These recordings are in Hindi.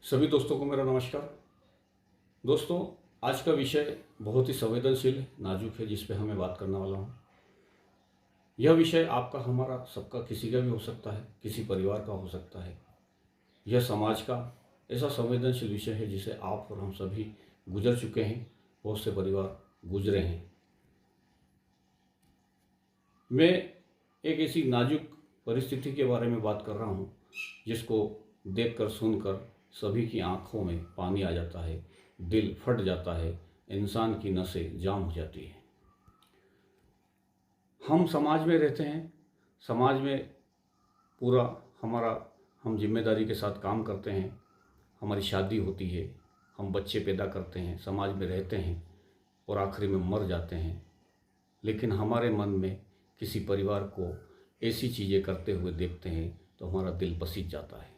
सभी दोस्तों को मेरा नमस्कार। दोस्तों, आज का विषय बहुत ही संवेदनशील नाजुक है जिस पे हमें बात करने वाला हूँ। यह विषय आपका, हमारा, सबका, किसी का भी हो सकता है, किसी परिवार का हो सकता है। यह समाज का ऐसा संवेदनशील विषय है जिसे आप और हम सभी गुजर चुके हैं, बहुत से परिवार गुजरे हैं। मैं एक ऐसी नाजुक परिस्थिति के बारे में बात कर रहा हूँ जिसको देखकर सुनकर सभी की आंखों में पानी आ जाता है, दिल फट जाता है, इंसान की नसें जाम हो जाती है। हम समाज में रहते हैं, समाज में पूरा हमारा हम जिम्मेदारी के साथ काम करते हैं। हमारी शादी होती है, हम बच्चे पैदा करते हैं, समाज में रहते हैं और आखिरी में मर जाते हैं। लेकिन हमारे मन में किसी परिवार को ऐसी चीज़ें करते हुए देखते हैं तो हमारा दिल पसीज जाता है।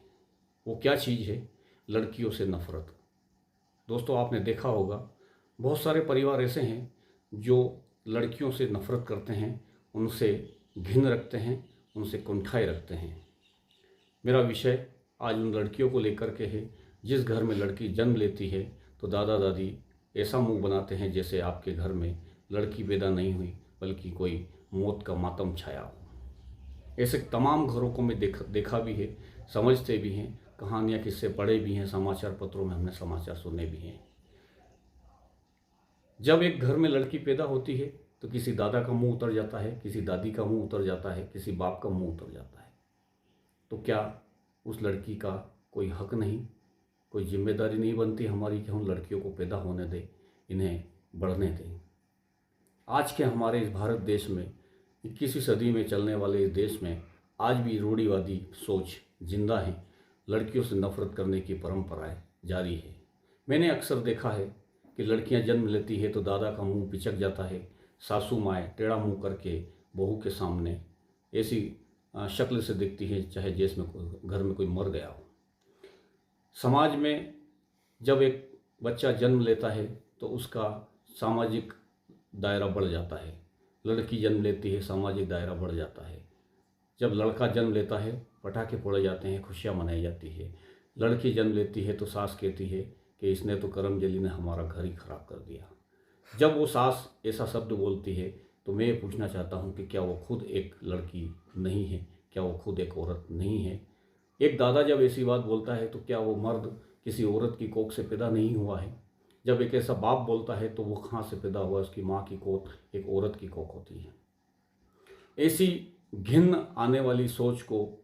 वो क्या चीज़ है? लड़कियों से नफ़रत। दोस्तों, आपने देखा होगा बहुत सारे परिवार ऐसे हैं जो लड़कियों से नफ़रत करते हैं, उनसे घिन रखते हैं, उनसे कुंठाई रखते हैं। मेरा विषय आज उन लड़कियों को लेकर के है। जिस घर में लड़की जन्म लेती है तो दादा दादी ऐसा मुंह बनाते हैं जैसे आपके घर में लड़की पैदा नहीं हुई बल्कि कोई मौत का मातम छाया हो। ऐसे तमाम घरों को मैं देखा भी है, समझते भी हैं, कहानियाँ किस्से पढ़े भी हैं, समाचार पत्रों में हमने समाचार सुने भी हैं। जब एक घर में लड़की पैदा होती है तो किसी दादा का मुंह उतर जाता है, किसी दादी का मुंह उतर जाता है, किसी बाप का मुंह उतर जाता है। तो क्या उस लड़की का कोई हक नहीं, कोई जिम्मेदारी नहीं बनती हमारी कि हम लड़कियों को पैदा होने दें, इन्हें बढ़ने दें? आज के हमारे इस भारत देश में, 21वीं सदी में चलने वाले इस देश में आज भी रूढ़िवादी सोच जिंदा है। लड़कियों से नफरत करने की परंपराएं जारी है। मैंने अक्सर देखा है कि लड़कियां जन्म लेती है तो दादा का मुंह पिचक जाता है, सासू माएँ टेढ़ा मुंह करके बहू के सामने ऐसी शक्ल से दिखती है चाहे जैसे में घर में कोई मर गया हो। समाज में जब एक बच्चा जन्म लेता है तो उसका सामाजिक दायरा बढ़ जाता है। लड़की जन्म लेती है, सामाजिक दायरा बढ़ जाता है। जब लड़का जन्म लेता है पटाखे फोड़े जाते हैं, खुशियाँ मनाई जाती है। लड़की जन्म लेती है तो सास कहती है कि इसने तो करमजली ने हमारा घर ही खराब कर दिया। जब वो सास ऐसा शब्द बोलती है तो मैं ये पूछना चाहता हूँ कि क्या वो खुद एक लड़की नहीं है? क्या वो खुद एक औरत नहीं है? एक दादा जब ऐसी बात बोलता है तो क्या वो मर्द किसी औरत की कोख से पैदा नहीं हुआ है? जब एक ऐसा बाप बोलता है तो वो कहाँ से पैदा हुआ? उसकी माँ की कोख एक औरत की कोख होती है। ऐसी घिन आने वाली सोच को,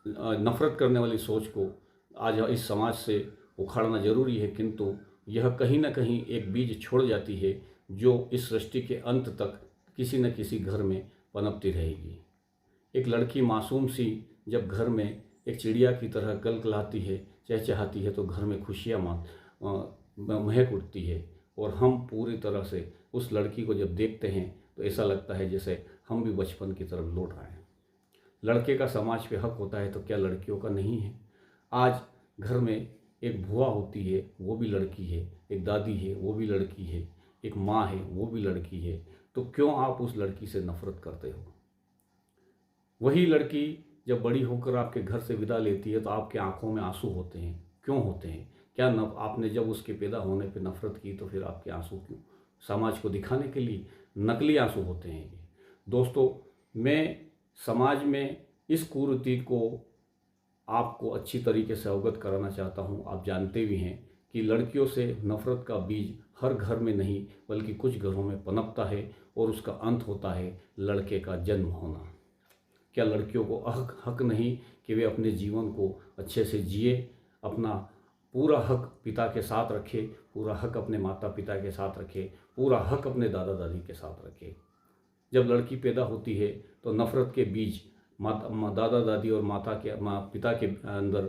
नफ़रत करने वाली सोच को आज इस समाज से उखाड़ना जरूरी है, किंतु यह कहीं ना कहीं एक बीज छोड़ जाती है जो इस सृष्टि के अंत तक किसी न किसी घर में पनपती रहेगी। एक लड़की मासूम सी जब घर में एक चिड़िया की तरह कलकलाती है, चहचहाती है तो घर में खुशियाँ महक उठती है। और हम पूरी तरह से उस लड़की को जब देखते हैं तो ऐसा लगता है जैसे हम भी बचपन की तरफ लौट आए हैं। लड़के का समाज पे हक होता है तो क्या लड़कियों का नहीं है? आज घर में एक बुआ होती है, वो भी लड़की है, एक दादी है, वो भी लड़की है, एक माँ है, वो भी लड़की है। तो क्यों आप उस लड़की से नफरत करते हो? वही लड़की जब बड़ी होकर आपके घर से विदा लेती है तो आपके आंखों में आंसू होते हैं। क्यों होते हैं? क्या आपने जब उसके पैदा होने पे नफरत की तो फिर आपके आंसू क्यों? समाज को दिखाने के लिए नकली आंसू होते हैं ये। दोस्तों, मैं समाज में इस कुरीति को आपको अच्छी तरीके से अवगत कराना चाहता हूँ। आप जानते भी हैं कि लड़कियों से नफ़रत का बीज हर घर में नहीं बल्कि कुछ घरों में पनपता है और उसका अंत होता है लड़के का जन्म होना। क्या लड़कियों को हक नहीं कि वे अपने जीवन को अच्छे से जिए, अपना पूरा हक पिता के साथ रखे, पूरा हक अपने माता पिता के साथ रखे, पूरा हक अपने दादा दादी के साथ रखे? जब लड़की पैदा होती है तो नफ़रत के बीज दादा दादी और पिता के अंदर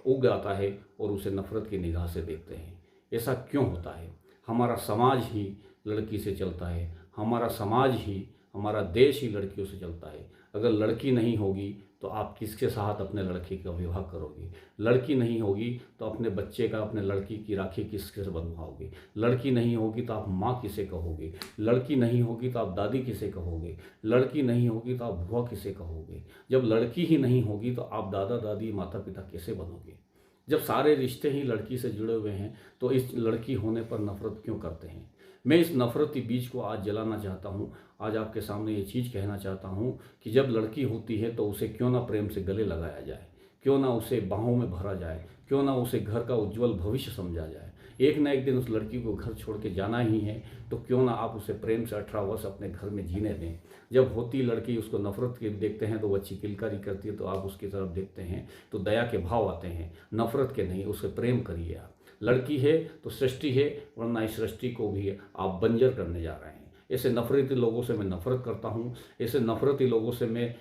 उग आता है और उसे नफ़रत की निगाह से देखते हैं। ऐसा क्यों होता है? हमारा समाज ही लड़की से चलता है, हमारा समाज ही, हमारा देश ही लड़कियों से चलता है। अगर लड़की नहीं होगी तो आप किसके साथ अपने लड़के का विवाह करोगे? लड़की नहीं होगी तो अपने बच्चे का, अपने लड़की की राखी किसके से बंधवाओगे? लड़की नहीं होगी तो आप माँ किसे कहोगे? लड़की नहीं होगी तो आप दादी किसे कहोगे? लड़की नहीं होगी तो आप बुआ किसे कहोगे? जब लड़की ही नहीं होगी तो आप दादा दादी माता पिता कैसे बनोगे? जब सारे रिश्ते ही लड़की से जुड़े हुए हैं तो इस लड़की होने पर नफरत क्यों करते हैं। मैं इस नफरती बीज को आज जलाना चाहता हूँ। आज आपके सामने ये चीज़ कहना चाहता हूँ कि जब लड़की होती है तो उसे क्यों ना प्रेम से गले लगाया जाए, क्यों ना उसे बाहों में भरा जाए, क्यों ना उसे घर का उज्जवल भविष्य समझा जाए। एक ना एक दिन उस लड़की को घर छोड़ के जाना ही है, तो क्यों ना आप उसे प्रेम से 18 वर्ष अपने घर में जीने दें। जब होती लड़की उसको नफरत के देखते हैं तो वो अच्छी किलकारी करती है, तो आप उसकी तरफ देखते हैं तो दया के भाव आते हैं, नफरत के नहीं। उसे प्रेम करिए। आप लड़की है तो सृष्टि है, वरना इस सृष्टि को भी आप बंजर करने जा रहे हैं। ऐसे नफरती लोगों से मैं नफरत करता हूँ। ऐसे नफरती लोगों से मैं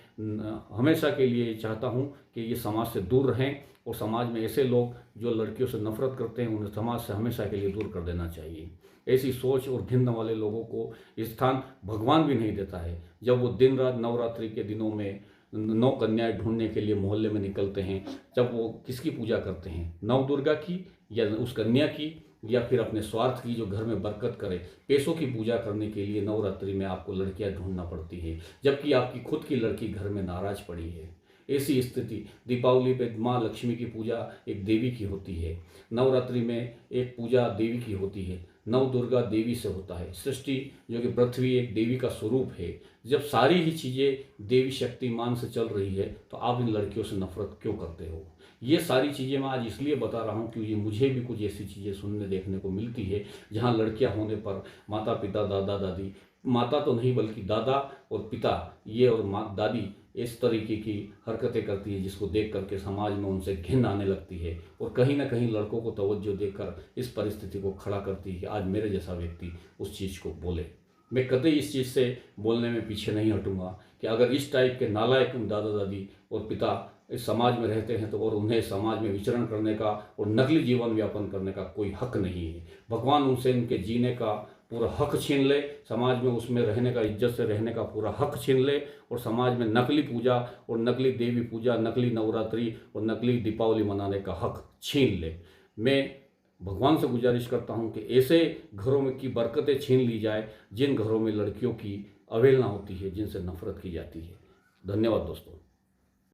हमेशा के लिए चाहता हूँ कि ये समाज से दूर रहें, और समाज में ऐसे लोग जो लड़कियों से नफरत करते हैं उन्हें समाज से हमेशा के लिए दूर कर देना चाहिए। ऐसी सोच और घिन वाले लोगों को स्थान भगवान भी नहीं देता है। जब वो दिन रात नवरात्रि के दिनों में 9 कन्याएं ढूंढने के लिए मोहल्ले में निकलते हैं, जब वो किसकी पूजा करते हैं, नव दुर्गा की या उस कन्या की, या फिर अपने स्वार्थ की जो घर में बरकत करे। पैसों की पूजा करने के लिए नवरात्रि में आपको लड़कियां ढूंढना पड़ती है, जबकि आपकी खुद की लड़की घर में नाराज पड़ी है। ऐसी स्थिति दीपावली पे माँ लक्ष्मी की पूजा एक देवी की होती है, नवरात्रि में एक पूजा देवी की होती है, नव दुर्गा देवी से होता है। सृष्टि जो कि पृथ्वी एक देवी का स्वरूप है। जब सारी ही चीज़ें देवी शक्तिमान से चल रही है तो आप इन लड़कियों से नफरत क्यों करते हो। ये सारी चीज़ें मैं आज इसलिए बता रहा हूँ क्योंकि मुझे भी कुछ ऐसी चीज़ें सुनने देखने को मिलती है जहाँ लड़कियाँ होने पर माता पिता दादा दादी, माता तो नहीं बल्कि दादा और पिता ये और माँ दादी इस तरीके की हरकतें करती है, जिसको देख करके समाज में उनसे घिन आने लगती है, और कहीं ना कहीं लड़कों को तवज्जो देकर इस परिस्थिति को खड़ा करती है कि आज मेरे जैसा व्यक्ति उस चीज़ को बोले। मैं कतई इस चीज़ से बोलने में पीछे नहीं हटूंगा कि अगर इस टाइप के नालायक दादा दादी और पिता इस समाज में रहते हैं तो और उन्हें समाज में विचरण करने का और नकली जीवन व्यापन करने का कोई हक नहीं है। भगवान उनसे उनके जीने का पूरा हक छीन ले, समाज में उसमें रहने का, इज्जत से रहने का पूरा हक छीन ले, और समाज में नकली पूजा और नकली देवी पूजा, नकली नवरात्रि और नकली दीपावली मनाने का हक छीन ले। मैं भगवान से गुजारिश करता हूं कि ऐसे घरों में की बरकतें छीन ली जाए जिन घरों में लड़कियों की अवहेलना होती है, जिनसे नफरत की जाती है। धन्यवाद दोस्तों।